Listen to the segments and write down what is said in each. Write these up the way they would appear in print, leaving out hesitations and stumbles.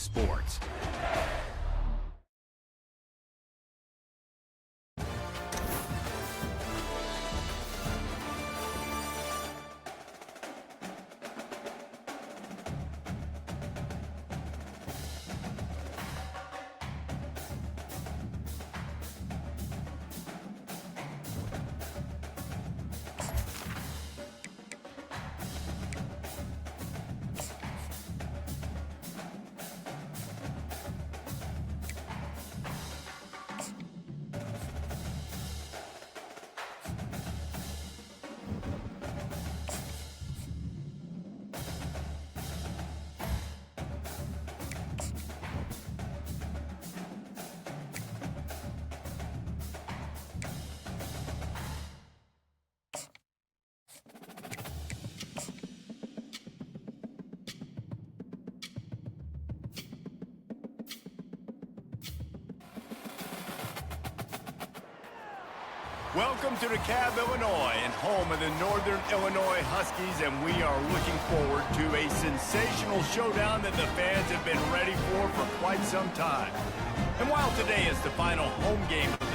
sports. Welcome to DeKalb, Illinois, and home of the Northern Illinois Huskies, and we are looking forward to a sensational showdown that the fans have been ready for quite some time. And while today is the final home game of the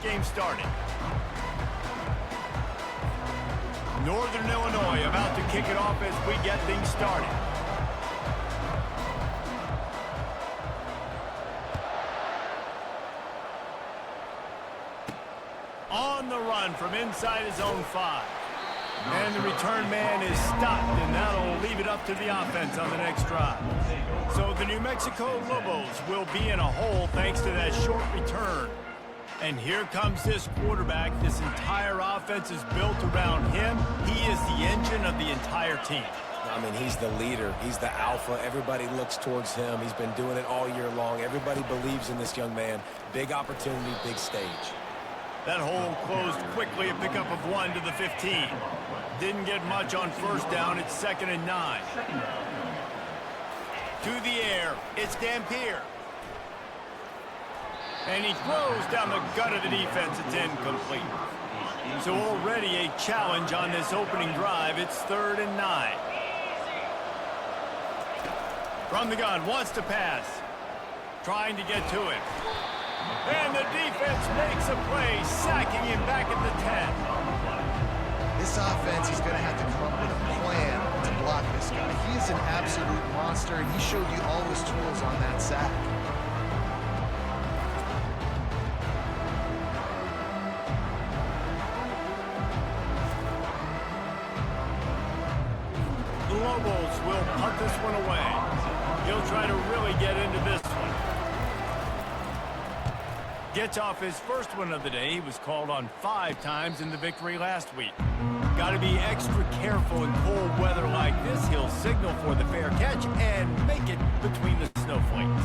game started. Northern Illinois about to kick it off as we get things started. On the run from inside his own 5. And the return man is stopped, and that'll leave it up to the offense on the next drive. So the New Mexico Lobos will be in a hole thanks to that short return. And here comes this quarterback. This entire offense is built around him. He is the engine of the entire team. I mean, he's the leader. He's the alpha. Everybody looks towards him. He's been doing it all year long. Everybody believes in this young man. Big opportunity, big stage. That hole closed quickly, a pickup of 1 to the 15. Didn't get much on first down. It's 2nd and 9. To the air. It's Dampier. And he throws down the gut of the defense. It's incomplete. So already a challenge on this opening drive. It's 3rd and 9. From the gun, wants to pass. Trying to get to him. And the defense makes a play, sacking him back at the 10. This offense is going to have to come up with a plan to block this guy. He is an absolute monster, and he showed you all his tools on that sack. The Lobos will punt this one away. He'll try to really get into this one. Gets off his first one of the day. He was called on 5 times in the victory last week. Got to be extra careful in cold weather like this. He'll signal for the fair catch and make it between the snowflakes.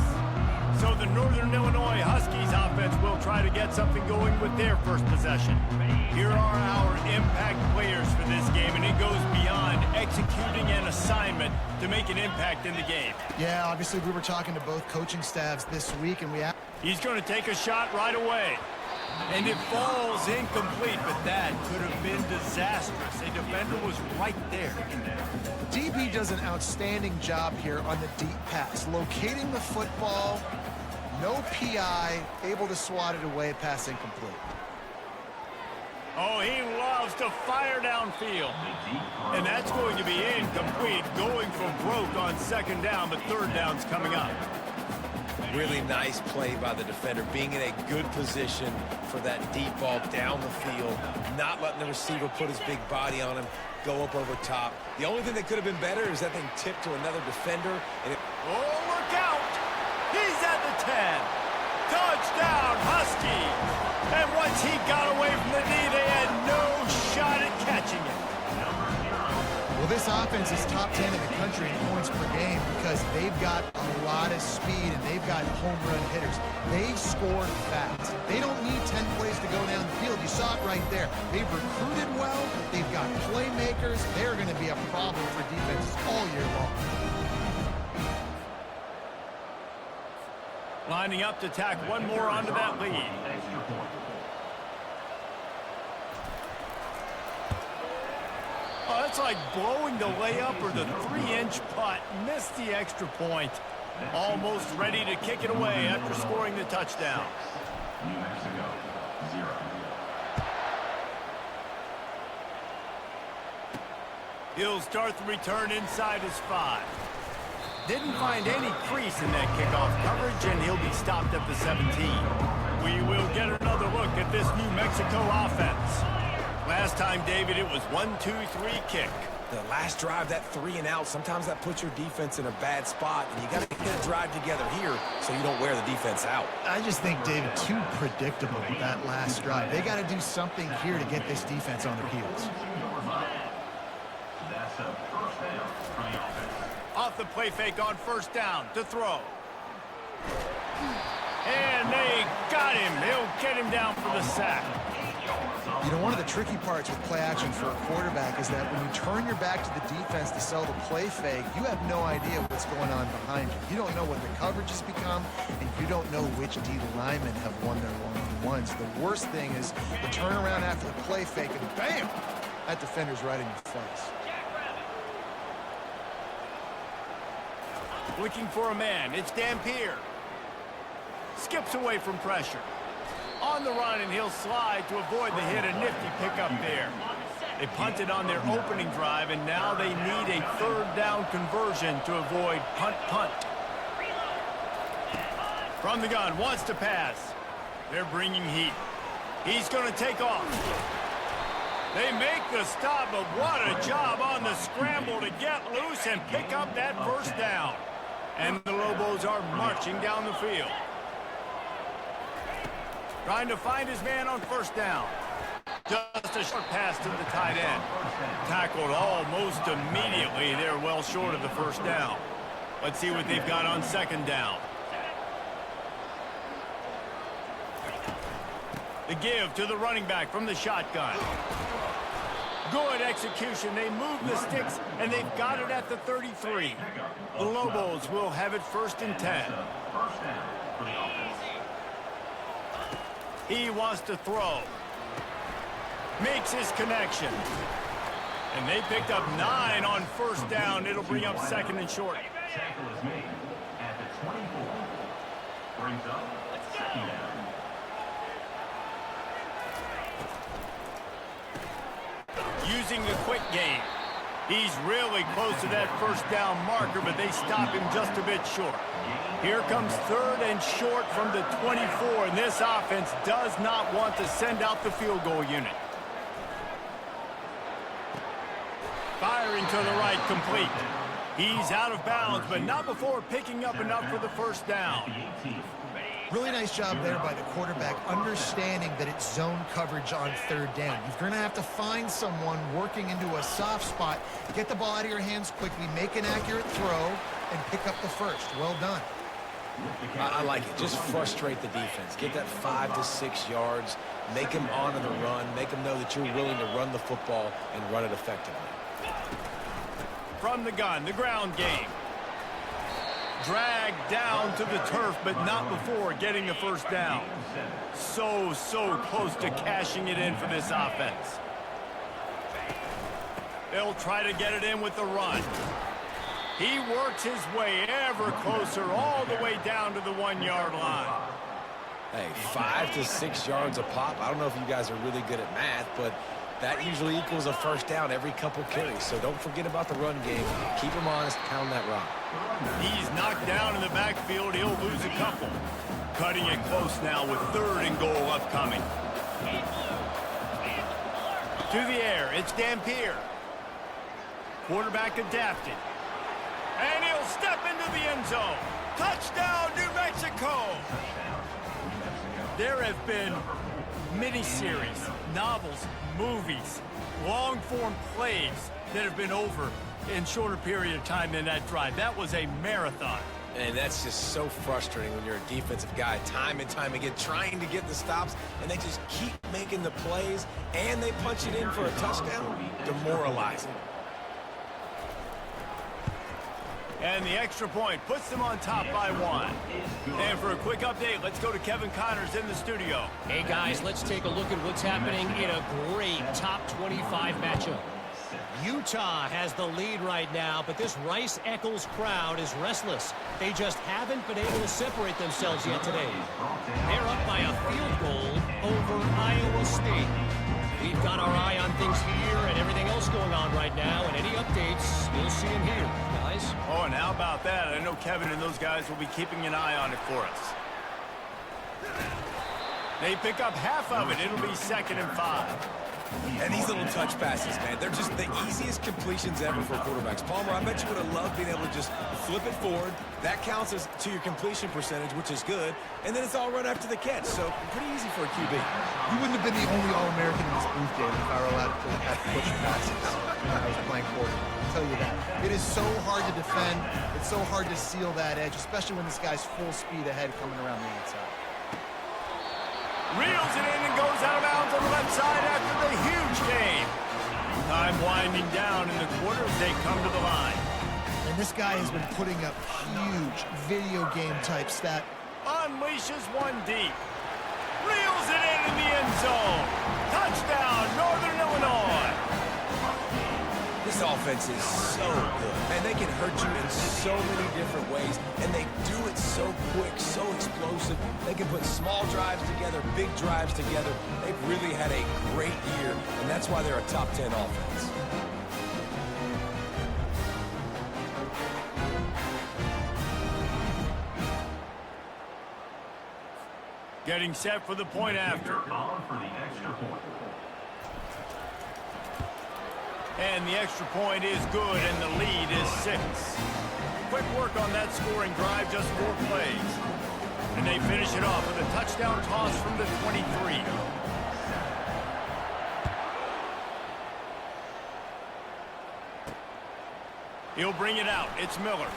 So the Northern Illinois Huskies offense will try to get something going with their first possession. Here are our impact players for this game, and it goes beyond executing an assignment to make an impact in the game. Yeah, obviously we were talking to both coaching staffs this week, and He's going to take a shot right away. And it falls incomplete, but that could have been disastrous. A defender was right there. DB does an outstanding job here on the deep pass, locating the football, no PI, able to swat it away, pass incomplete. Oh, he loves to fire downfield. And that's going to be incomplete, going for broke on 2nd down, but 3rd down's coming up. Really nice play by the defender, being in a good position for that deep ball down the field, not letting the receiver put his big body on him, go up over top. The only thing that could have been better is that thing tipped to another defender. And oh, look out! He's at the 10. Touchdown, Huskies! And once he got away from the knee, they had no shot at catching him. Well, This offense is top 10 in the country in points per game because they've got a lot of speed and they've got home run hitters. They score fast. They don't need 10 plays to go down the field. You saw it right there. They've recruited well. They've got playmakers. They're going to be a problem for defenses all year long. Lining up to tack one more onto that lead. Oh, that's like blowing the layup or the 3-inch putt. Missed the extra point. Almost ready to kick it away after scoring the touchdown. New Mexico, 0. He'll start the return inside his 5. Didn't find any crease in that kickoff coverage, and he'll be stopped at the 17. We will get another look at this New Mexico offense. Last time, David, it was 1-2-3 kick. The last drive, that 3 and out, sometimes that puts your defense in a bad spot, and you got to get a drive together here so you don't wear the defense out. I just think, David, too predictable with that last drive. They got to do something here to get this defense on their heels. That's a first down for the offense. Off the play fake on first down to throw. And they got him. They'll get him down for the sack. You know, one of the tricky parts with play action for a quarterback is that when you turn your back to the defense to sell the play fake, you have no idea what's going on behind you. You don't know what the coverage has become, and you don't know which D linemen have won their one-on-ones. The worst thing is the turnaround after the play fake, and bam! That defender's right in your face. Looking for a man. It's Dampier. Skips away from pressure. On the run, and he'll slide to avoid the hit. A nifty pickup there. They punted on their opening drive, and now they need a third down conversion to avoid punt. From the gun, wants to pass. They're bringing heat. He's going to take off. They make the stop, but what a job on the scramble to get loose and pick up that first down. And the Lobos are marching down the field. Trying to find his man on first down. Just a short pass to the tight end. Tackled almost immediately. They're well short of the first down. Let's see what they've got on second down. The give to the running back from the shotgun. Good execution. They move the sticks, and they've got it at the 33. The Lobos will have it first and 10. First down for the offense. He wants to throw. Makes his connection. And they picked up 9 on first down. It'll bring up second and short. Tackle is made at the 24. Brings up second down. Using the quick game. He's really close to that first down marker, but they stop him just a bit short. Here comes third and short from the 24, and this offense does not want to send out the field goal unit. Firing to the right, complete. He's out of bounds, but not before picking up enough for the first down. Really nice job there by the quarterback, understanding that it's zone coverage on third down. You're going to have to find someone working into a soft spot, get the ball out of your hands quickly, make an accurate throw, and pick up the first. Well done. I like it. Just frustrate the defense. Get that 5 to 6 yards. Make them honor the run. Make them know that you're willing to run the football and run it effectively. From the gun, the ground game. Dragged down to the turf, but not before getting the first down. So close to cashing it in for this offense. They'll try to get it in with the run. He works his way ever closer all the way down to the 1-yard line. Hey, 5 to 6 yards a pop. I don't know if you guys are really good at math, but that usually equals a first down every couple carries. So don't forget about the run game. Keep him honest, pound that rock. He's knocked down in the backfield. He'll lose a couple. Cutting it close now with third and goal upcoming. To the air, it's Dampier. Quarterback adapted. And he'll step into the end zone. Touchdown, New Mexico! There have been miniseries, novels, movies, long-form plays, that have been over in shorter period of time than that drive. That was a marathon. And that's just so frustrating when you're a defensive guy, time and time again, trying to get the stops, and they just keep making the plays, and they punch it in for a touchdown. Demoralizing. And the extra point puts them on top by 1. And for a quick update, let's go to Kevin Connors in the studio. Hey, guys, let's take a look at what's happening in a great top 25 matchup. Utah has the lead right now, but this Rice-Eccles crowd is restless. They just haven't been able to separate themselves yet today. They're up by a field goal over Iowa State. We've got our eye on things here and everything else going on right now, and any updates, you'll see them here, guys. Oh, and how about that? I know Kevin and those guys will be keeping an eye on it for us. They pick up half of it. It'll be 2nd and 5. And these little touch passes, man, they're just the easiest completions ever for quarterbacks. Palmer, I bet you would have loved being able to just flip it forward. That counts as to your completion percentage, which is good. And then it's all run after the catch, so pretty easy for a QB. You wouldn't have been the only All-American in this booth game if I were allowed to have to push passes when I was playing quarterback. I'll tell you that. It is so hard to defend. It's so hard to seal that edge, especially when this guy's full speed ahead coming around the inside. Reels it in and goes out of bounds on the left side after the huge game. Time winding down in the quarter as they come to the line. And this guy has been putting up huge video game type stat. Unleashes one deep. Reels it in the end zone. Touchdown, Northern Illinois. This offense is so good. Man, they can hurt you in so many different ways, and they do it so quick, so explosive. They can put small drives together, big drives together. They've really had a great year, and that's why they're a top 10 offense. Getting set for the point after. On for the extra point. And the extra point is good, and the lead is 6. Quick work on that scoring drive, just 4 plays. And they finish it off with a touchdown toss from the 23. He'll bring it out. It's Miller.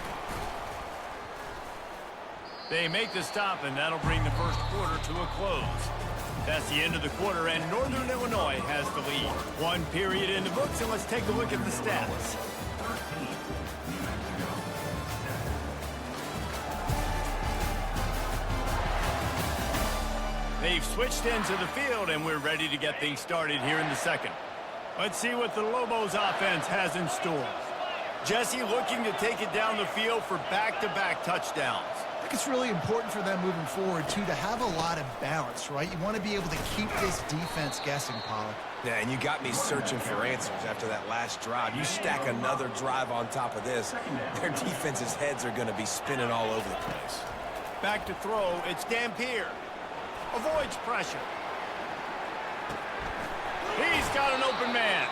They make the stop, and that'll bring the first quarter to a close. That's the end of the quarter, and Northern Illinois has the lead. 1 period in the books, and let's take a look at the stats. They've switched into the field, and we're ready to get things started here in the second. Let's see what the Lobos offense has in store. Jesse looking to take it down the field for back-to-back touchdowns. I think it's really important for them moving forward, too, to have a lot of balance, right? You want to be able to keep this defense guessing, Pollock. Yeah, and you got me searching for answers after that last drive. You stack another drive on top of this, their defense's heads are going to be spinning all over the place. Back to throw, it's Dampier. Avoids pressure. He's got an open man.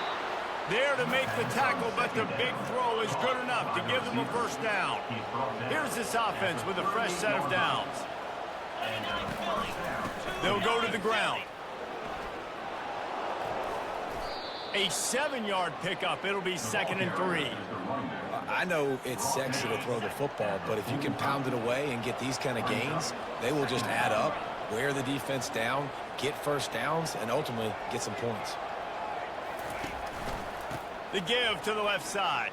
There to make the tackle, but the big throw is good enough to give them a first down. Here's this offense with a fresh set of downs. They'll go to the ground. A 7-yard pickup. It'll be 2nd and 3. I know it's sexy to throw the football, but if you can pound it away and get these kind of gains, they will just add up, wear the defense down, get first downs, and ultimately get some points. The give to the left side.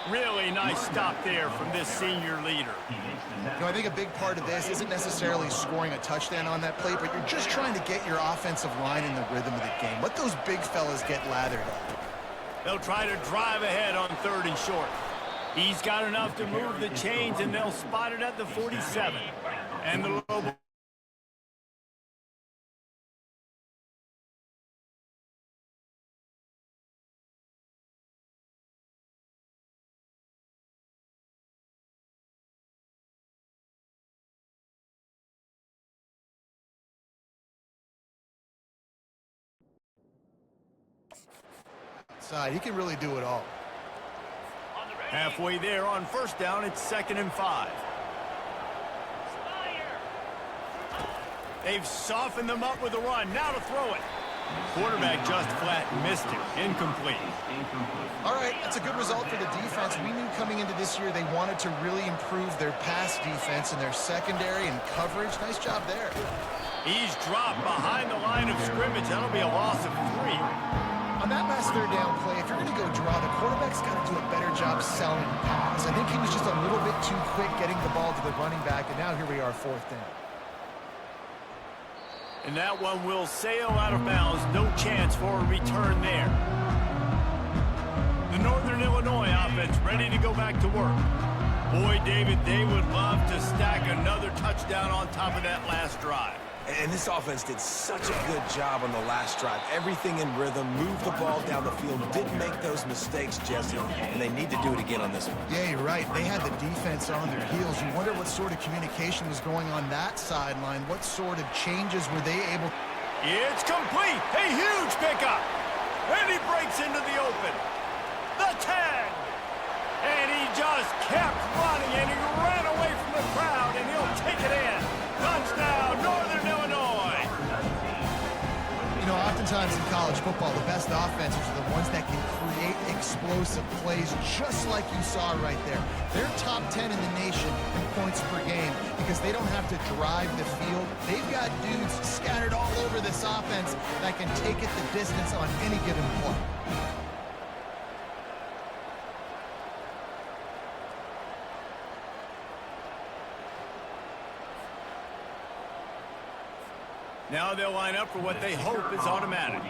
Really nice stop there from this senior leader. You know, I think a big part of this isn't necessarily scoring a touchdown on that play, but you're just trying to get your offensive line in the rhythm of the game. Let those big fellas get lathered up. They'll try to drive ahead on 3rd and short. He's got enough to move the chains, and they'll spot it at the 47. And the Lobos. He can really do it all. Halfway there on first down, it's 2nd and 5. They've softened them up with a run. Now to throw it. Quarterback just flat missed it. Incomplete. All right, that's a good result for the defense. We knew coming into this year they wanted to really improve their pass defense and their secondary and coverage. Nice job there. He's dropped behind the line of scrimmage. That'll be a loss of 3. On that last third down play, if you're going to go draw, the quarterback's got to do a better job selling pass. I think he was just a little bit too quick getting the ball to the running back, and now here we are, 4th down. And that one will sail out of bounds. No chance for a return there. The Northern Illinois offense ready to go back to work. Boy, David, they would love to stack another touchdown on top of that last drive. And this offense did such a good job on the last drive. Everything in rhythm, moved the ball down the field, didn't make those mistakes, Jesse, and they need to do it again on this one. Yeah, you're right. They had the defense on their heels. You wonder what sort of communication was going on that sideline. What sort of changes were they able? It's complete. A huge pickup. And he breaks into the open. The 10. And he just kept running, and he ran away from the crowd, and he'll take it in. Touchdown, Northern Illinois. You know, oftentimes in college football, the best offenses are the ones that can create explosive plays, just like you saw right there. They're top 10 in the nation in points per game because they don't have to drive the field. They've got dudes scattered all over this offense that can take it the distance on any given play. Now they'll line up for what they hope is automatic.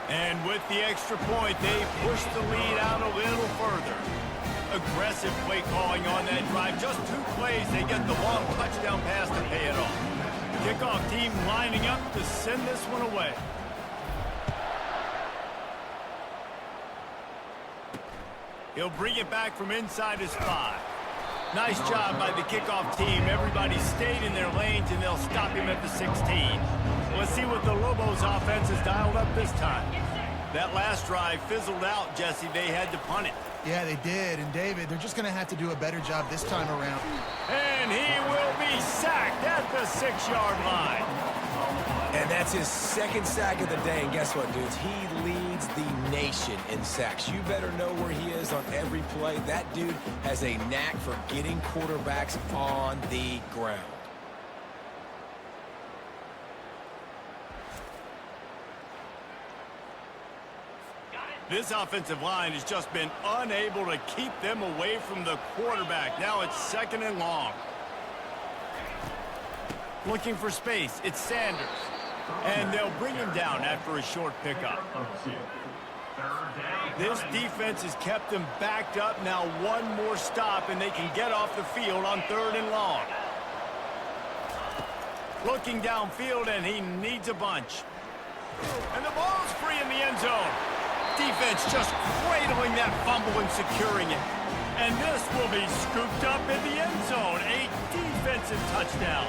And with the extra point, they push the lead out a little further. Aggressive play calling on that drive. Just 2 plays, they get the long touchdown pass to pay it off. Kickoff team lining up to send this one away. He'll bring it back from inside his 5. Nice job by the kickoff team. Everybody stayed in their lanes, and they'll stop him at the 16. Let's see what the Lobos offense has dialed up this time. That last drive fizzled out, Jesse. They had to punt it. Yeah, they did. And, David, they're just going to have to do a better job this time around. And he will be sacked at the 6-yard line. And that's his 2nd sack of the day. And guess what, dudes? He leads the nation in sacks. You better know where he is on every play. That dude has a knack for getting quarterbacks on the ground. This offensive line has just been unable to keep them away from the quarterback. Now it's 2nd and long. Looking for space. It's Sanders. And they'll bring him down after a short pickup. This defense has them them backed up. Now one more stop, and they can get off the field on 3rd and long. Looking downfield, and he needs a bunch. And the ball's free in the end zone. Defense just cradling that fumble and securing it. And this will be scooped up in the end zone. A defensive touchdown.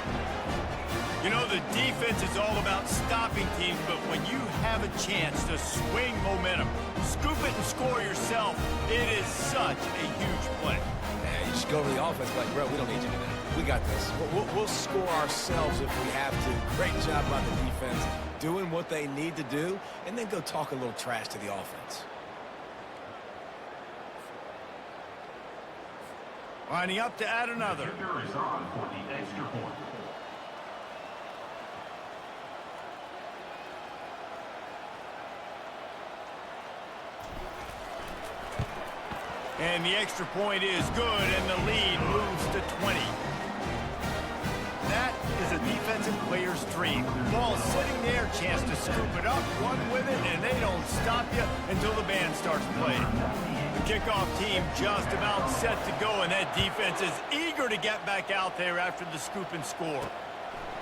You know, the defense is all about stopping teams, but when you have a chance to swing momentum, scoop it and score yourself, it is such a huge play. Man, you just go to the offense like, bro, we don't need you today. We got this. We'll score ourselves if we have to. Great job by the defense doing what they need to do, and then go talk a little trash to the offense. Lining up to add another. Kicker is on for the extra point. And the extra point is good, and the lead moves to 20. That is a defensive player's dream. Ball sitting there, chance to scoop it up, run with it, and they don't stop you until the band starts playing. The kickoff team just about set to go, and that defense is eager to get back out there after the scoop and score.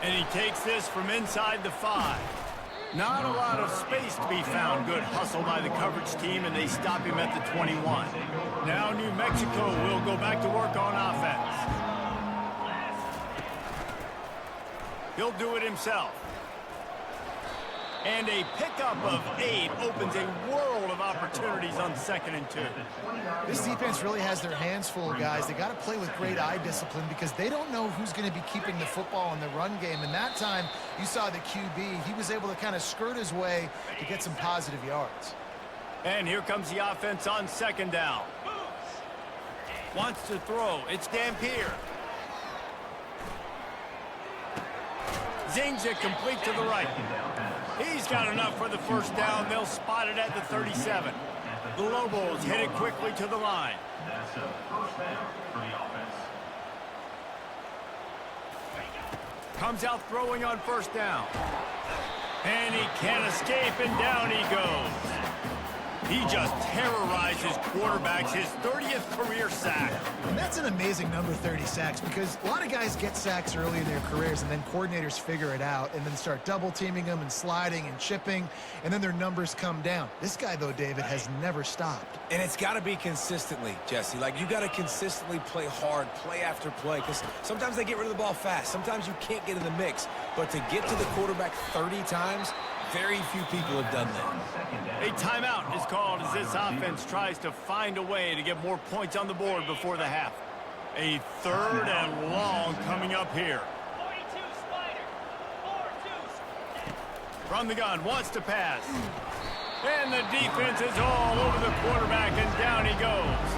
And he takes this from inside the 5. Not a lot of space to be found. Good hustle by the coverage team, and they stop him at the 21. Now New Mexico will go back to work on offense. He'll do it himself. And a pickup of 8 opens a world of opportunities on 2nd and 2. This defense really has their hands full, guys. They got to play with great eye discipline because they don't know who's going to be keeping the football in the run game. And that time, you saw the QB. He was able to kind of skirt his way to get some positive yards. And here comes the offense on 2nd down. Wants to throw. It's Dampier. Zings it complete to the right. He's got enough for the first down. They'll spot it at the 37. The Lobos hit it quickly to the line. That's a first down for the offense. Comes out throwing on 1st down. And he can't escape, and down he goes. He just terrorizes quarterbacks, his 30th career sack. And that's an amazing number, 30 sacks, because a lot of guys get sacks early in their careers, and then coordinators figure it out and then start double-teaming them and sliding and chipping, and then their numbers come down. This guy, though, David, has never stopped. And it's got to be consistently, Jesse. Like, you got to consistently play hard, play after play, because sometimes they get rid of the ball fast. Sometimes you can't get in the mix. But to get to the quarterback 30 times, very few people have done that. A timeout is called as this offense tries to find a way to get more points on the board before the half. A 3rd and long coming up here. 42 Spider. 4-2. From the gun, wants to pass. And the defense is all over the quarterback, and down he goes.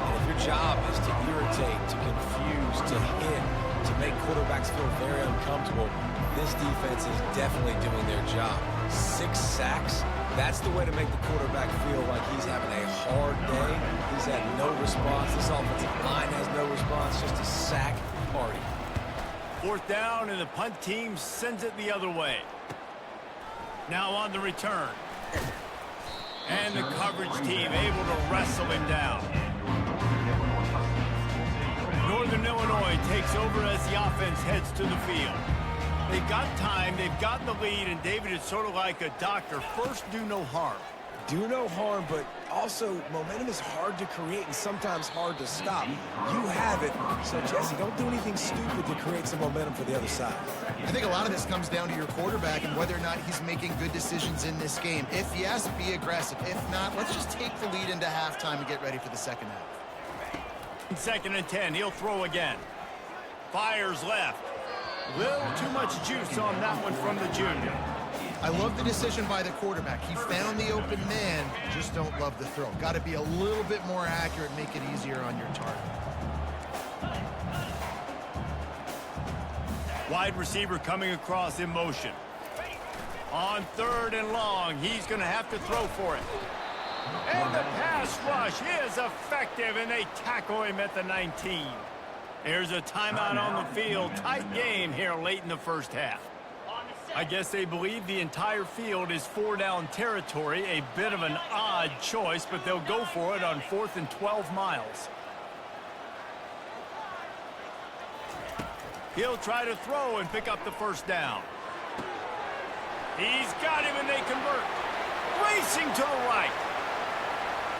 And if your job is to irritate, to confuse, to hit, to make quarterbacks feel very uncomfortable, this defense is definitely doing their job. 6 sacks, that's the way to make the quarterback feel like he's having a hard day. He's had no response. This offensive line has no response, just a sack party. 4th down, and the punt team sends it the other way. Now on the return. And the coverage team able to wrestle him down. Northern Illinois takes over as the offense heads to the field. They've got time, they've got the lead, and David, it's sort of like a doctor. First, do no harm. Do no harm, but also momentum is hard to create and sometimes hard to stop. You have it, so Jesse, don't do anything stupid to create some momentum for the other side. I think a lot of this comes down to your quarterback and whether or not he's making good decisions in this game. If yes, be aggressive. If not, let's just take the lead into halftime and get ready for the second half. 2nd and 10, he'll throw again. Fires left. Little too much juice on that one from the junior. I love the decision by the quarterback. He found the open man, just don't love the throw. Got to be a little bit more accurate, make it easier on your target. Wide receiver coming across in motion. On 3rd and long, he's going to have to throw for it. And the pass rush is effective, and they tackle him at the 19. There's a timeout on the field. Tight game here late in the first half. I guess they believe the entire field is 4-down territory. A bit of an odd choice, but they'll go for it on 4th and 12 miles. He'll try to throw and pick up the first down. He's got him, and they convert. Racing to the right.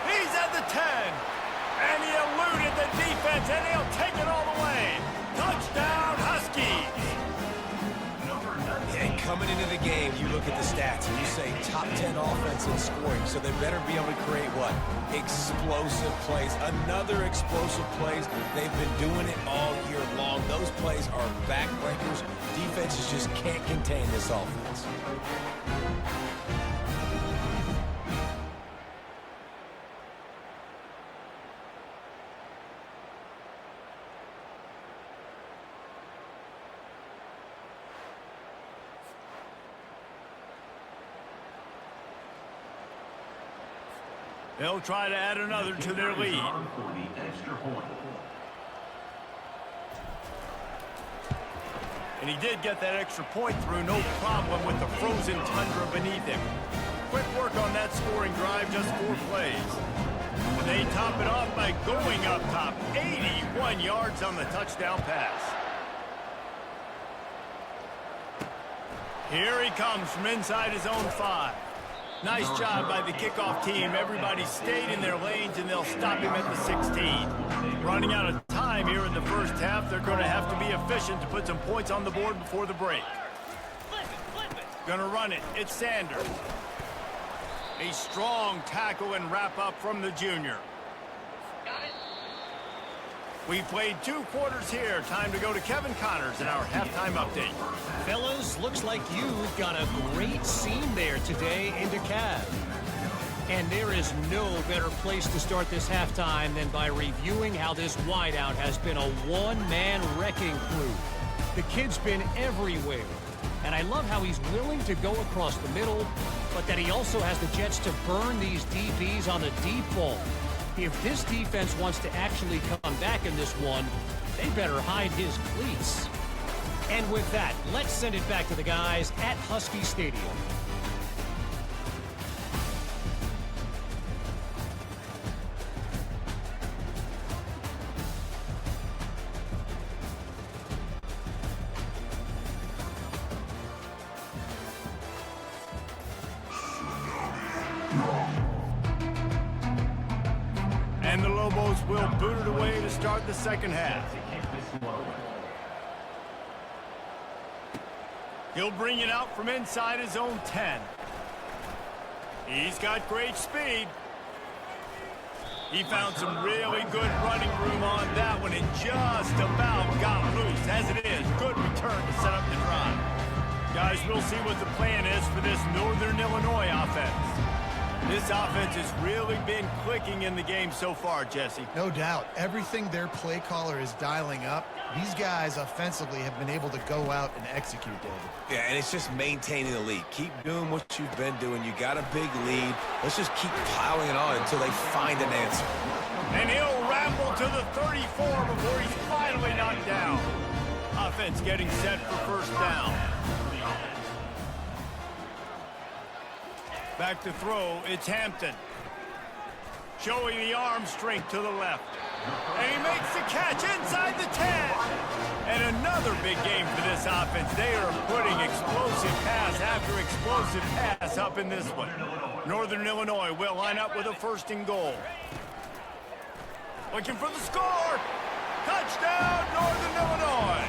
He's at the 10. And he eluded the defense, and he'll take it all the way. Touchdown, Huskies. And coming into the game, you look at the stats and you say top 10 offense in scoring, so they better be able to create what? Explosive plays. Another explosive plays. They've been doing it all year long. Those plays are backbreakers. Defenses just can't contain this offense. They'll try to add another to their lead. And he did get that extra point through, no problem with the frozen tundra beneath him. Quick work on that scoring drive, just 4 plays. And they top it off by going up top, 81 yards on the touchdown pass. Here he comes from inside his own 5. Nice job by the kickoff team. Everybody stayed in their lanes, and they'll stop him at the 16. Running out of time here in the first half. They're going to have to be efficient to put some points on the board before the break. Gonna run it. It's Sanders. A strong tackle and wrap up from the junior. We played 2 quarters here. Time to go to Kevin Connors in our halftime update. Fellas, looks like you've got a great scene there today in DeKalb. And there is no better place to start this halftime than by reviewing how this wideout has been a one-man wrecking crew. The kid's been everywhere. And I love how he's willing to go across the middle, but that he also has the jets to burn these DBs on the deep ball. If this defense wants to actually come back in this one, they better hide his cleats. And with that, let's send it back to the guys at Husky Stadium. And the Lobos will boot it away to start the second half. He'll bring it out from inside his own 10. He's got great speed. He found some really good running room on that one and just about got loose. As it is, good return to set up the drive. Guys, we'll see what the plan is for this Northern Illinois offense. This offense has really been clicking in the game so far, Jesse. No doubt. Everything their play caller is dialing up, these guys offensively have been able to go out and execute, David. Yeah, and it's just maintaining the lead. Keep doing what you've been doing. You got a big lead. Let's just keep piling it on until they find an answer. And he'll ramble to the 34 before he's finally knocked down. Offense getting set for first down. Back to throw, it's Hampton. Showing the arm strength to the left. And he makes the catch inside the 10. And another big game for this offense. They are putting explosive pass after explosive pass up in this one. Northern Illinois will line up with a 1st and goal. Looking for the score. Touchdown, Northern Illinois.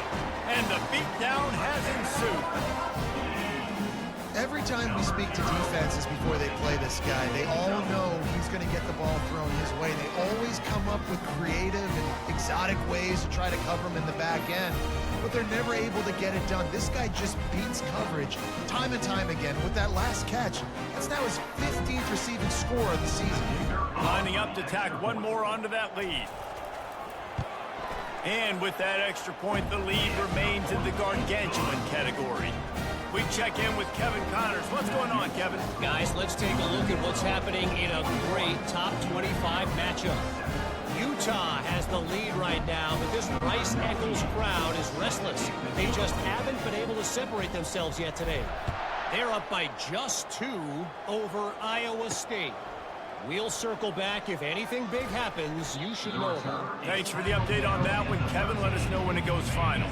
And the beatdown has ensued. Every time we speak to defenses before they play this guy, they all know he's going to get the ball thrown his way. They always come up with creative and exotic ways to try to cover him in the back end, but they're never able to get it done. This guy just beats coverage time and time again with that last catch. That's now his 15th receiving score of the season. Lining up to tack one more onto that lead. And with that extra point, the lead remains in the gargantuan category. We check in with Kevin Connors. What's going on, Kevin? Guys, let's take a look at what's happening in a great top 25 matchup. Utah has the lead right now, but this Rice-Eccles crowd is restless. They just haven't been able to separate themselves yet today. They're up by just 2 over Iowa State. We'll circle back. If anything big happens, you should know about it. Thanks for the update on that one, Kevin. Let us know when it goes final.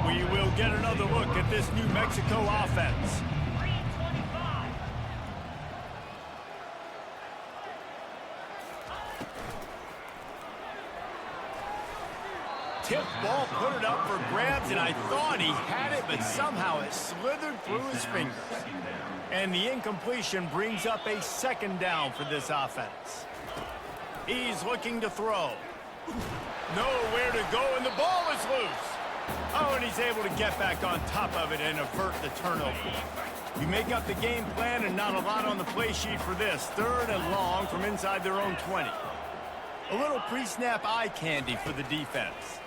We will get another look at this New Mexico offense. Tip ball, put it up for grabs, and I thought he had it, but somehow it slithered through his fingers. And the incompletion brings up a 2nd down for this offense. He's looking to throw. Nowhere to go, and the ball is loose. Oh, and he's able to get back on top of it and avert the turnover. You make up the game plan and not a lot on the play sheet for this. 3rd and long from inside their own 20. A little pre-snap eye candy for the defense.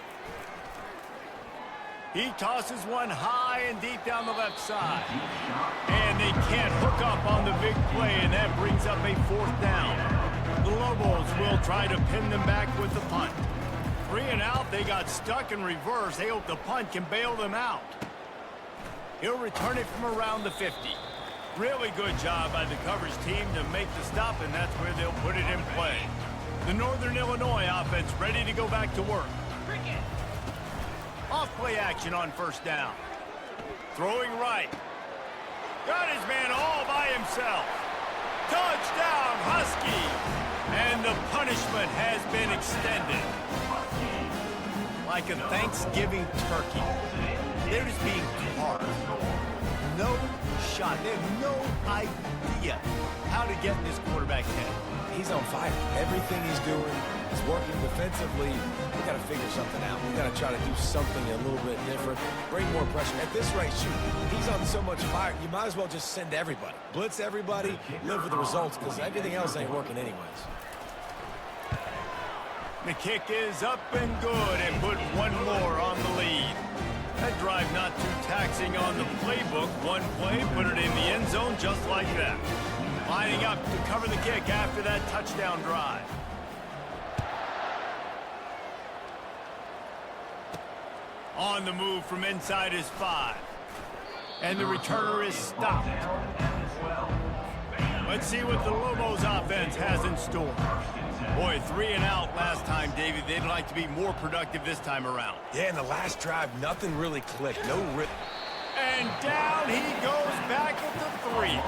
He tosses one high and deep down the left side. And they can't hook up on the big play, and that brings up a 4th down. The Lobos will try to pin them back with the punt. 3 and out, they got stuck in reverse. They hope the punt can bail them out. He'll return it from around the 50. Really good job by the coverage team to make the stop, and that's where they'll put it in play. The Northern Illinois offense ready to go back to work. Off play action on 1st down. Throwing right. Got his man all by himself. Touchdown, Huskies! And the punishment has been extended. Like a Thanksgiving turkey. They're just being carved. no shot. They have no idea how to get in this quarterback's head. He's on fire. Everything he's doing is working defensively. We got to figure something out. We got to try to do something a little bit different. Bring more pressure. At this rate, shoot, he's on so much fire, you might as well just send everybody. Blitz everybody, live with the results, because everything else ain't working anyways. The kick is up and good, and put one more on the lead. That drive not too taxing on the playbook. One play, put it in the end zone just like that. Lining up to cover the kick after that touchdown drive. On the move from inside his 5. And the returner is stopped. Let's see what the Lobos offense has in store. Boy, 3 and out last time, David. They'd like to be more productive this time around. Yeah, in the last drive, nothing really clicked. No rip. And down he goes back at the 3.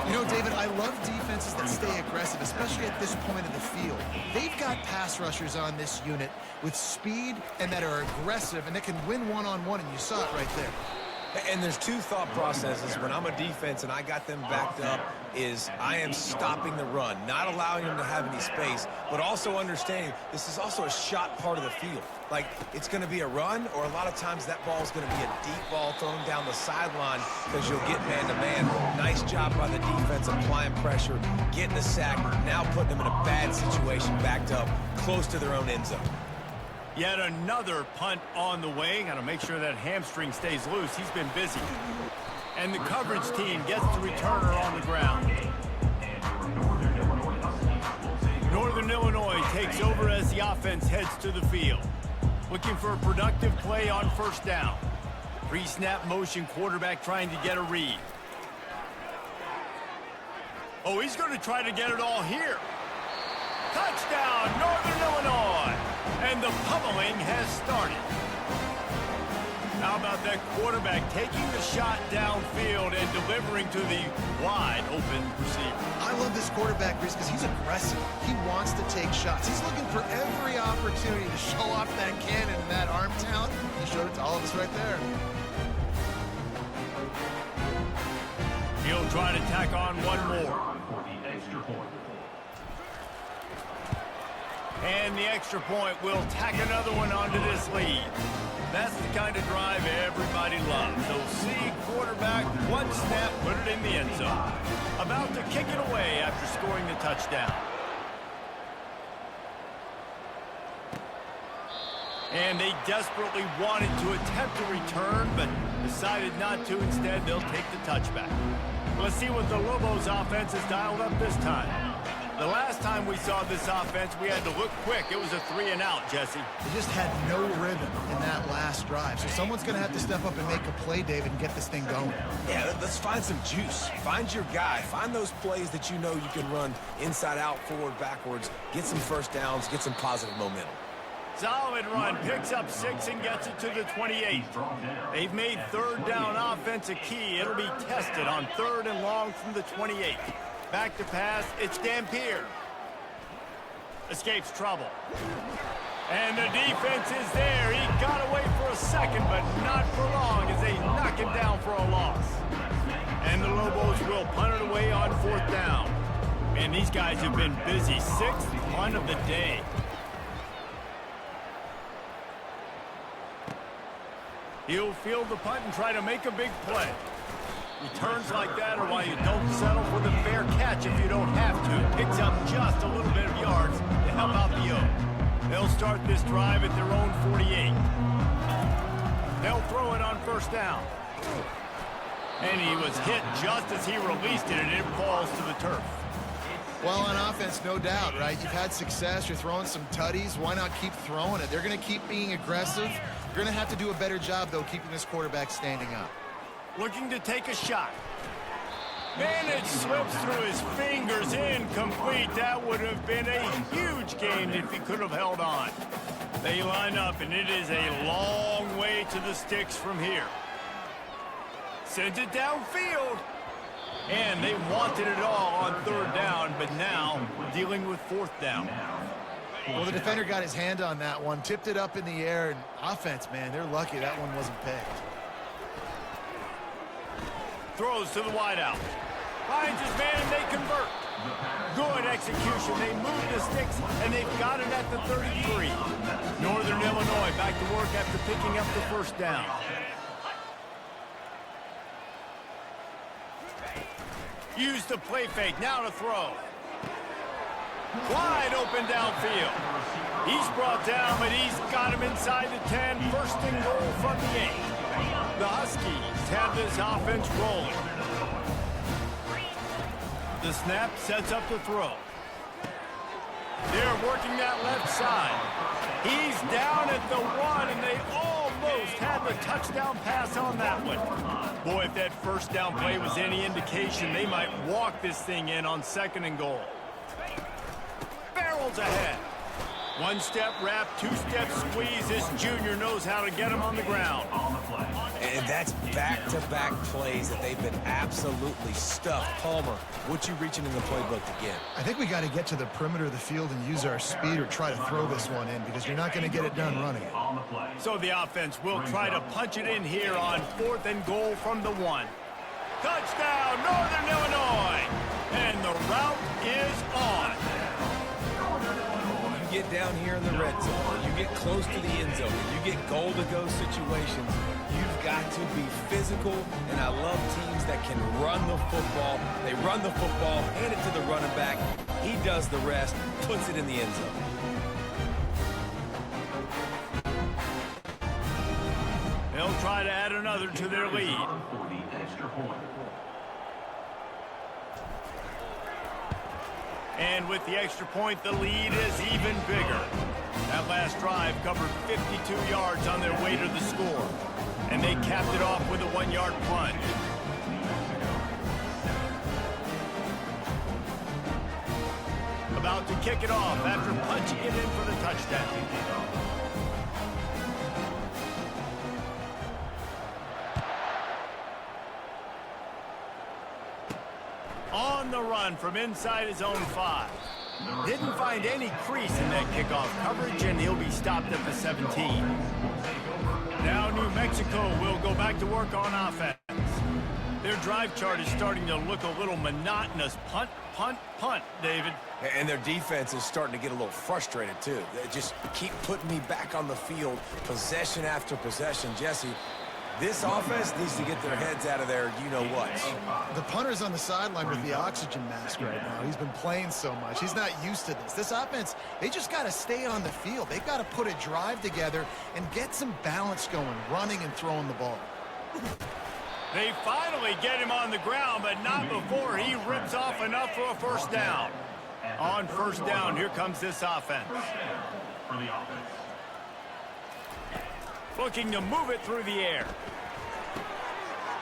You know, David, I love defenses that stay aggressive, especially at this point of the field. They've got pass rushers on this unit with speed and that are aggressive and that can win one-on-one, and you saw it right there. And there's two thought processes when I'm a defense and I got them backed up is I am stopping the run, not allowing them to have any space, but also understanding this is also a shot part of the field. Like, it's going to be a run, or a lot of times that ball is going to be a deep ball thrown down the sideline because you'll get man-to-man. Nice job by the defense applying pressure, getting the sack, now putting them in a bad situation backed up close to their own end zone. Yet another punt on the way. Got to make sure that hamstring stays loose. He's been busy. And the coverage team gets the returner on the ground. Northern Illinois takes over as the offense heads to the field. Looking for a productive play on first down. Pre-snap motion quarterback trying to get a read. Oh, he's going to try to get it all here. Touchdown, Northern Illinois. And the pummeling has started. How about that quarterback taking the shot downfield and delivering to the wide open receiver? I love this quarterback, Reese, because he's aggressive. He wants to take shots. He's looking for every opportunity to show off that cannon and that arm talent. He showed it to all of us right there. He'll try to tack on one more. And the extra point will tack another one onto this lead. That's the kind of drive everybody loves. They'll see quarterback, one snap, put it in the end zone. About to kick it away after scoring the touchdown. And they desperately wanted to attempt a return, but decided not to. Instead, they'll take the touchback. Let's see what the Lobos offense has dialed up this time. The last time we saw this offense, we had to look quick. It was a 3 and out, Jesse. They just had no rhythm in that last drive. So someone's going to have to step up and make a play, David, and get this thing going. Yeah, let's find some juice. Find your guy. Find those plays that you know you can run inside out, forward, backwards. Get some first downs. Get some positive momentum. Solid run. Picks up 6 and gets it to the 28. They've made third down offense a key. It'll be tested on 3rd and long from the 28. Back to pass, it's Dampier. Escapes trouble. And the defense is there. He got away for a second, but not for long as they knock him down for a loss. And the Lobos will punt it away on 4th down. Man, these guys have been busy. 6th punt of the day. He'll field the punt and try to make a big play. Returns like that are why you don't settle for the fair catch if you don't have to. Picks up just a little bit of yards to help out the O. They'll start this drive at their own 48. They'll throw it on 1st down. And he was hit just as he released it, and it falls to the turf. Well, on offense, no doubt, right? You've had success. You're throwing some tutties. Why not keep throwing it? They're going to keep being aggressive. You're going to have to do a better job, though, keeping this quarterback standing up. Looking to take a shot. And it slips through his fingers, incomplete. That would have been a huge gain if he could have held on. They line up, and it is a long way to the sticks from here. Sends it downfield. And they wanted it all on 3rd down, but now dealing with 4th down. Well, the defender got his hand on that one, tipped it up in the air, and offense, man, they're lucky that one wasn't picked. Throws to the wideout. Finds his man and they convert. Good execution. They move the sticks and they've got it at the 33. Northern Illinois back to work after picking up the first down. Use the play fake. Now to throw. Wide open downfield. He's brought down, but he's got him inside the 10. First and goal from the 8. The Huskies have this offense rolling. The snap sets up the throw. They're working that left side. He's down at the 1, and they almost had the touchdown pass on that one. Boy, if that first down play was any indication, they might walk this thing in on 2nd and goal. Barrels ahead. 1-step wrap, 2-step squeeze. This junior knows how to get him on the ground. And that's back-to-back plays that they've been absolutely stuffed. Palmer, what you reaching in the playbook again? I think we got to get to the perimeter of the field and use our speed or try to throw this one in because you're not going to get it done running it. So the offense will try to punch it in here on 4th and goal from the 1. Touchdown, Northern Illinois! And the route is on. You get down here in the red zone, you get close to the end zone, you get goal-to-go situations, you've got to be physical, and I love teams that can run the football. They run the football, hand it to the running back, he does the rest, puts it in the end zone. They'll try to add another to their lead. And with the extra point, the lead is even bigger. That last drive covered 52 yards on their way to the score. And they capped it off with a 1-yard plunge. About to kick it off after punching it in for the touchdown. On the run from inside his own 5. Didn't find any crease in that kickoff coverage, and he'll be stopped at the 17. Now New Mexico will go back to work on offense. Their drive chart is starting to look a little monotonous. Punt, punt, punt, David. And their defense is starting to get a little frustrated, too. They just keep putting me back on the field, possession after possession. Jesse, this offense needs to get their heads out of their you-know-what. The punter's on the sideline with the oxygen mask right now. He's been playing so much. He's not used to this. This offense, they just got to stay on the field. They've got to put a drive together and get some balance going, running and throwing the ball. They finally get him on the ground, but not before he rips off enough for a first down. On first down, here comes this offense. Looking to move it through the air.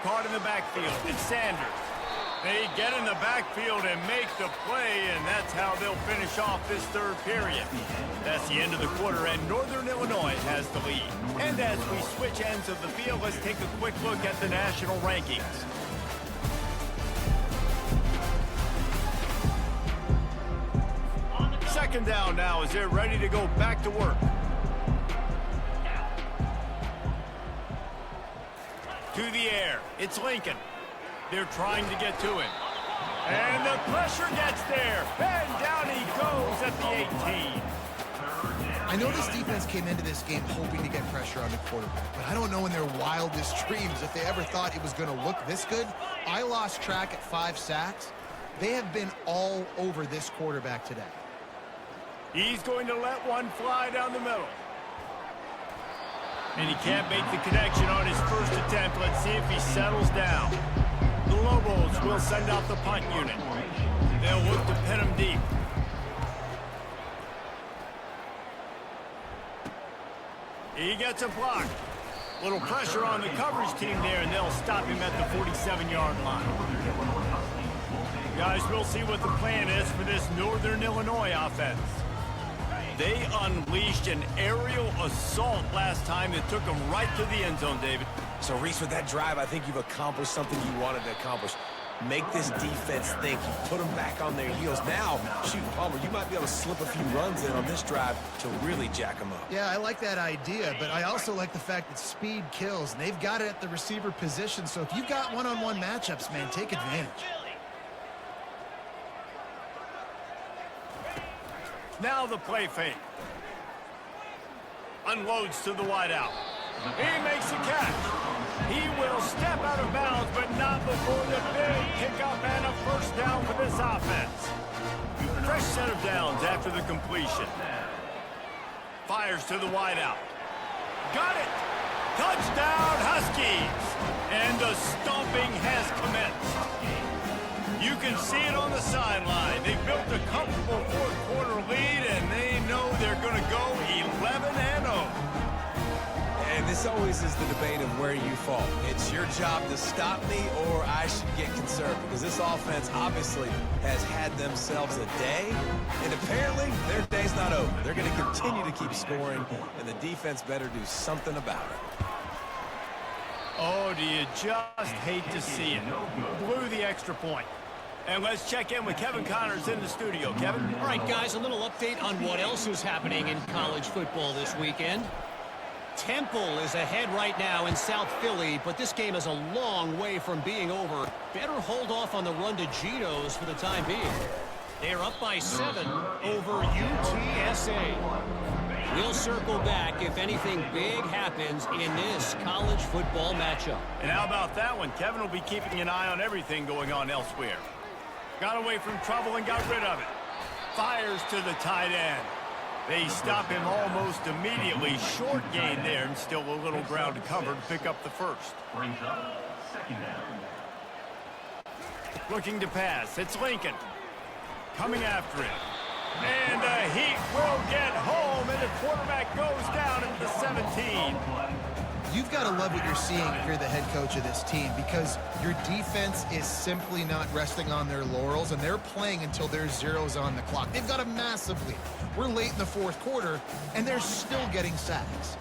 Caught in the backfield. It's Sanders. They get in the backfield and make the play, and that's how they'll finish off this 3rd period. That's the end of the quarter, and Northern Illinois has the lead. And as we switch ends of the field, let's take a quick look at the national rankings. Second down now as they're ready to go back to work. To the air, it's Lincoln. They're trying to get to him. And the pressure gets there. And down he goes at the 18. I know this defense came into this game hoping to get pressure on the quarterback, but I don't know in their wildest dreams if they ever thought it was going to look this good. I lost track at 5 sacks. They have been all over this quarterback today. He's going to let one fly down the middle. And he can't make the connection on his first attempt. Let's see if he settles down. The Lobos will send out the punt unit. They'll look to pin him deep. He gets a block. Little pressure on the coverage team there, and they'll stop him at the 47-yard line. Guys, we'll see what the plan is for this Northern Illinois offense. They unleashed an aerial assault last time that took them right to the end zone, David. So, Reese, with that drive, I think you've accomplished something you wanted to accomplish. make this defense think, put them back on their heels. Now, shoot, Palmer, you might be able to slip a few runs in on this drive to really jack them up. Yeah, I like that idea, but I also like the fact that speed kills, and they've got it at the receiver position, so if you've got one-on-one matchups, man, take advantage. Now the play fake. Unloads to the wideout. He makes a catch. He will step out of bounds, but not before the big pickup and a first down for this offense. Fresh set of downs after the completion. Fires to the wideout. Got it. Touchdown, Huskies. And the stomping has commenced. You can see it on the sideline. They built a comfortable fourth-quarter lead, and they know they're going to go 11-0. And this always is the debate of where you fall. It's your job to stop me, or I should get concerned, because this offense obviously has had themselves a day, and apparently their day's not over. They're going to continue to keep scoring, and the defense better do something about it. Oh, do you just hate to see it? Blew the extra point. And let's check in with Kevin Connors in the studio. Kevin? All right, guys, a little update on what else is happening in college football this weekend. Temple is ahead right now in South Philly, but this game is a long way from being over. Better hold off on the run to Geno's for the time being. They're up by 7 over UTSA. We'll circle back if anything big happens in this college football matchup. And how about that one? Kevin will be keeping an eye on everything going on elsewhere. Got away from trouble and got rid of it. Fires to the tight end. They stop him almost immediately. Short gain there, and still a little ground to cover to pick up the first. Brings up second down. Looking to pass. It's Lincoln. Coming after him. And the Heat will get home, and the quarterback goes down at the 17. You've got to love what you're seeing if you're the head coach of this team, because your defense is simply not resting on their laurels, and they're playing until there's zeros on the clock. They've got a massive lead. We're late in the fourth quarter, and they're still getting sacks.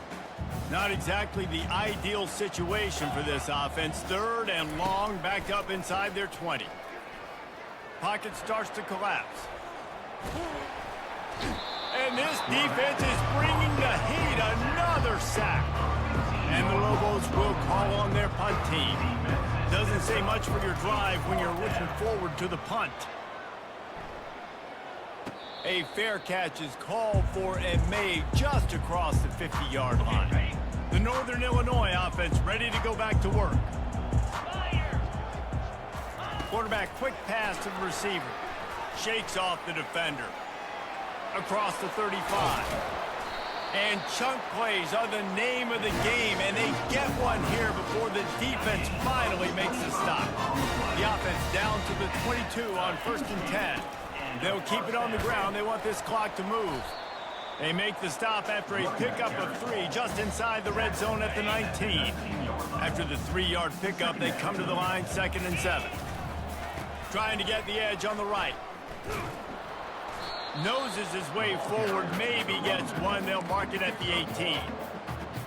Not exactly the ideal situation for this offense. Third and long, back up inside their 20. Pocket starts to collapse. And this defense is bringing the Heat another sack. And the Lobos will call on their punt team. Doesn't say much for your drive when you're looking forward to the punt. A fair catch is called for and made just across the 50-yard line. The Northern Illinois offense ready to go back to work. Quarterback quick pass to the receiver. Shakes off the defender. Across the 35. And chunk plays are the name of the game, and they get one here before the defense finally makes a stop. The offense down to the 22 on 1st and 10. They'll keep it on the ground. They want this clock to move. They make the stop after a pickup of 3 just inside the red zone at the 19. After the 3-yard pickup, they come to the line 2nd and 7. Trying to get the edge on the right. Noses his way forward, maybe gets one. They'll mark it at the 18.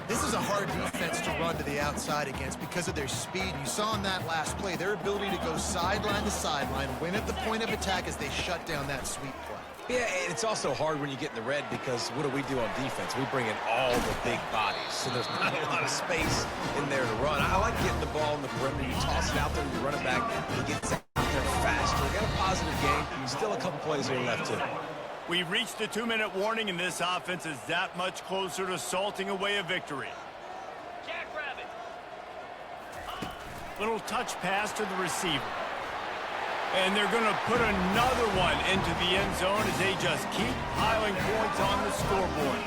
This is a hard defense to run to the outside against because of their speed. You saw in that last play, their ability to go sideline to sideline, win at the point of attack as they shut down that sweep play. Yeah, and it's also hard when you get in the red because what do on defense? We bring in all the big bodies, so there's not a lot of space in there to run. I like getting the ball in the perimeter. You toss it out there, you run it back, he gets out there faster. We got a positive game. Still a couple plays here left, too. We've reached the 2-minute warning, and this offense is that much closer to salting away a victory. Little touch pass to the receiver. And they're going to put another one into the end zone as they just keep piling points on the scoreboard.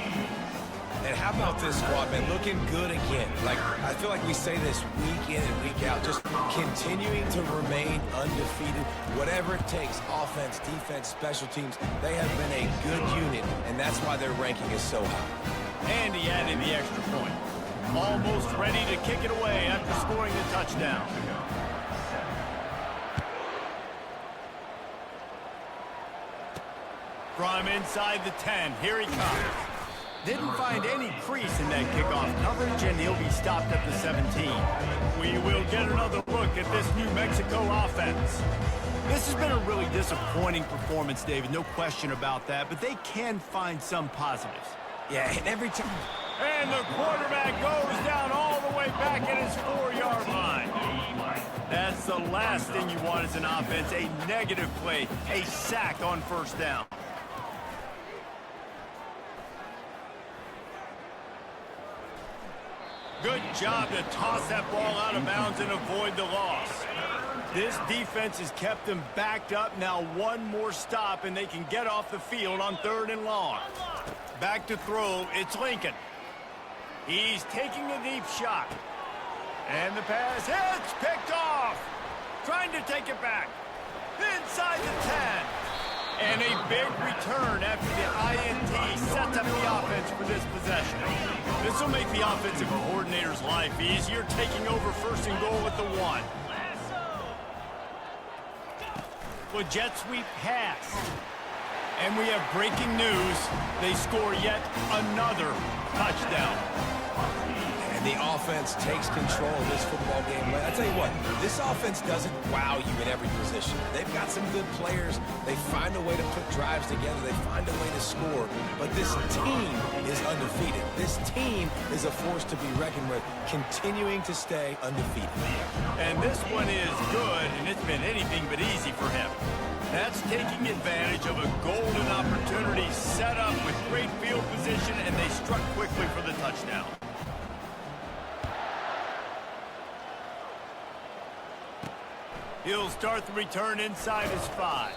And how about this squad, man? Looking good again. Like, I feel like we say this week in and week out, just continuing to remain undefeated. Whatever it takes, offense, defense, special teams, they have been a good unit, and that's why their ranking is so high. And he added the extra point. Almost ready to kick it away after scoring the touchdown. From inside the 10, here he comes. Didn't find any crease in that kickoff coverage, and he'll be stopped at the 17. We will get another look at this New Mexico offense. This has been a really disappointing performance, David, no question about that, but they can find some positives. Yeah, and every time. And the quarterback goes down all the way back at his 4-yard line. That's the last thing you want as an offense, a negative play, a sack on first down. Good job to toss that ball out of bounds and avoid the loss. This defense has kept them backed up. Now one more stop, and they can get off the field on 3rd and long. Back to throw, it's Lincoln. He's taking a deep shot. And the pass hits, picked off. Trying to take it back. Inside the 10. And a big return after the INT sets up the offense for this possession. This will make the offensive coordinator's life easier, taking over 1st and goal at the 1. Well, jet sweep pass. And we have breaking news. They score yet another touchdown. And the offense takes control of this football game. I tell you what, this offense doesn't wow you at every position. They've got some good players. They find a way to put drives together. They find a way to score. But this team is undefeated. This team is a force to be reckoned with, continuing to stay undefeated. And this one is good, and it's been anything but easy for him. That's taking advantage of a golden opportunity set up with great field position, and they struck quickly for the touchdown. He'll start the return inside his 5.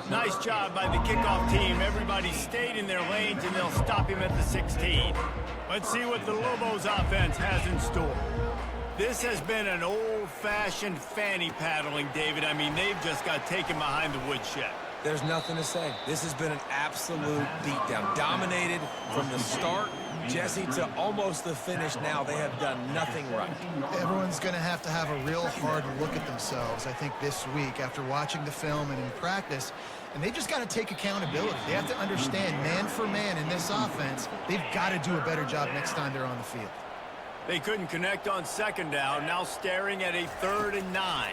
Nice job by the kickoff team. Everybody stayed in their lanes, and they'll stop him at the 16. Let's see what the Lobos offense has in store. This has been an old-fashioned fanny paddling, David. I mean, they've just got taken behind the woodshed. There's nothing to say. This has been an absolute beatdown. Dominated from the start, Jesse, to almost the finish now. They have done nothing right. Everyone's going to have a real hard look at themselves, I think, this week after watching the film and in practice. And they just got to take accountability. They have to understand, man for man in this offense, they've got to do a better job next time they're on the field. They couldn't connect on 2nd down, now staring at a 3rd and 9.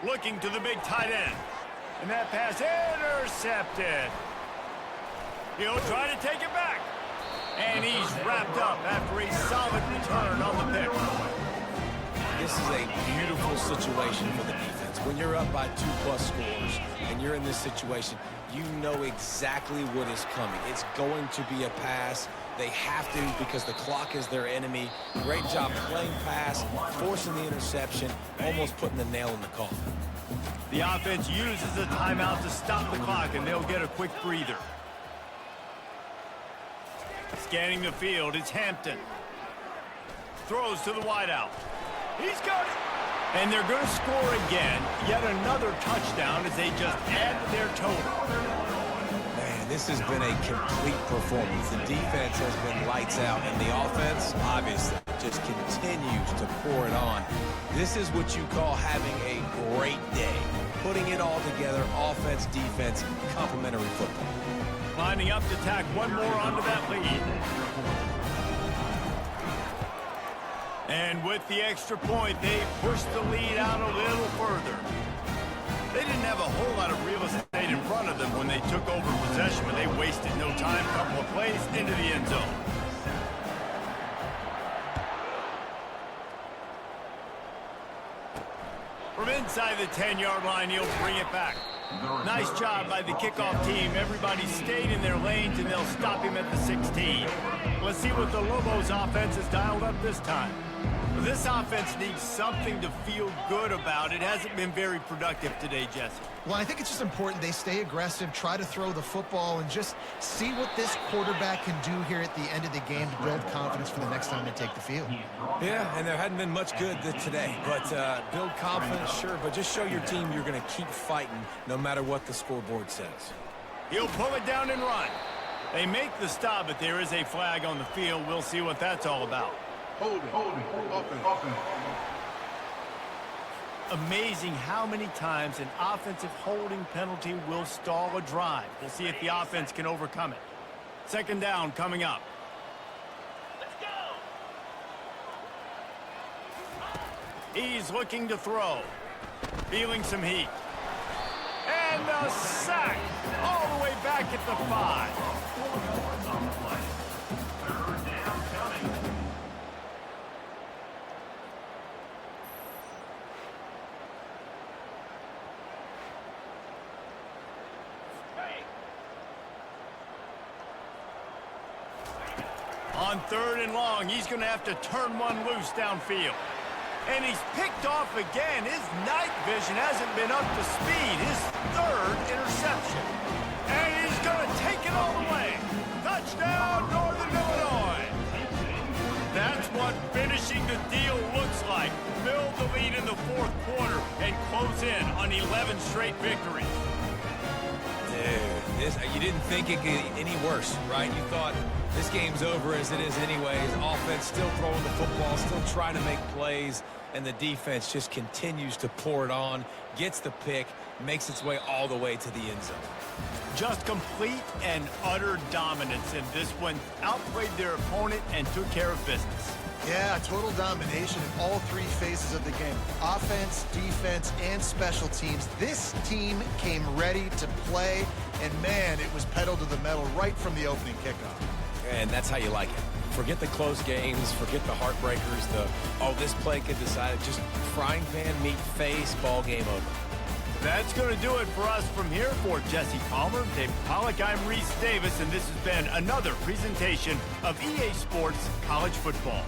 Looking to the big tight end. And that pass intercepted. He'll try to take it back. And he's wrapped up after a solid return on the pick. This is a beautiful situation for the defense. When you're up by 2+ scores and you're in this situation, you know exactly what is coming. It's going to be a pass. They have to because the clock is their enemy. Great job playing pass, forcing the interception, almost putting the nail in the coffin. The offense uses a timeout to stop the clock, and they'll get a quick breather. Scanning the field, it's Hampton. Throws to the wideout. He's got it. And they're going to score again. Yet another touchdown as they just add to their total. This has been a complete performance. The defense has been lights out, and the offense, obviously, just continues to pour it on. This is what you call having a great day. Putting it all together, offense, defense, complementary football. Lining up to tack one more onto that lead. And with the extra point, they push the lead out a little further. They didn't have a whole lot of real estate in front of them when they took over possession, but they wasted no time. A couple of plays into the end zone. From inside the 10-yard line, he'll bring it back. Nice job by the kickoff team. Everybody stayed in their lanes, and they'll stop him at the 16. Let's see what the Lobos offense has dialed up this time. This offense needs something to feel good about. It hasn't been very productive today, Jesse. Well, I think it's just important they stay aggressive, try to throw the football, and just see what this quarterback can do here at the end of the game to build confidence for the next time they take the field. Yeah, and there hadn't been much good today. But build confidence, sure, but just show your team you're going to keep fighting no matter what the scoreboard says. He'll pull it down and run. They make the stop, but there is a flag on the field. We'll see what that's all about. Hold it. Amazing how many times an offensive holding penalty will stall a drive. We'll see if the offense can overcome it. Second down coming up. He's looking to throw. Feeling some heat. And a sack all the way back at the 5. Third down coming. On 3rd and long, he's going to have to turn one loose downfield. And he's picked off again. His night vision hasn't been up to speed. His 3rd interception. And he's going to take it all the way. Touchdown, Northern Illinois. That's what finishing the deal looks like. Build the lead in the 4th quarter and close in on 11 straight victories. Dude, you didn't think it could get any worse, right? You thought this game's over as it is anyways. Offense still throwing the football, still trying to make plays, and the defense just continues to pour it on, gets the pick, makes its way all the way to the end zone. Just complete and utter dominance in this one. Outplayed their opponent and took care of business. Yeah, total domination in all 3 phases of the game. Offense, defense, and special teams. This team came ready to play, and man, it was pedal to the metal right from the opening kickoff. And that's how you like it. Forget the close games, forget the heartbreakers, this play could decide it. Just frying pan, meat face, ball game over. That's going to do it for us from here. For Jesse Palmer, Dave Pollack, I'm Reese Davis, and this has been another presentation of EA Sports College Football.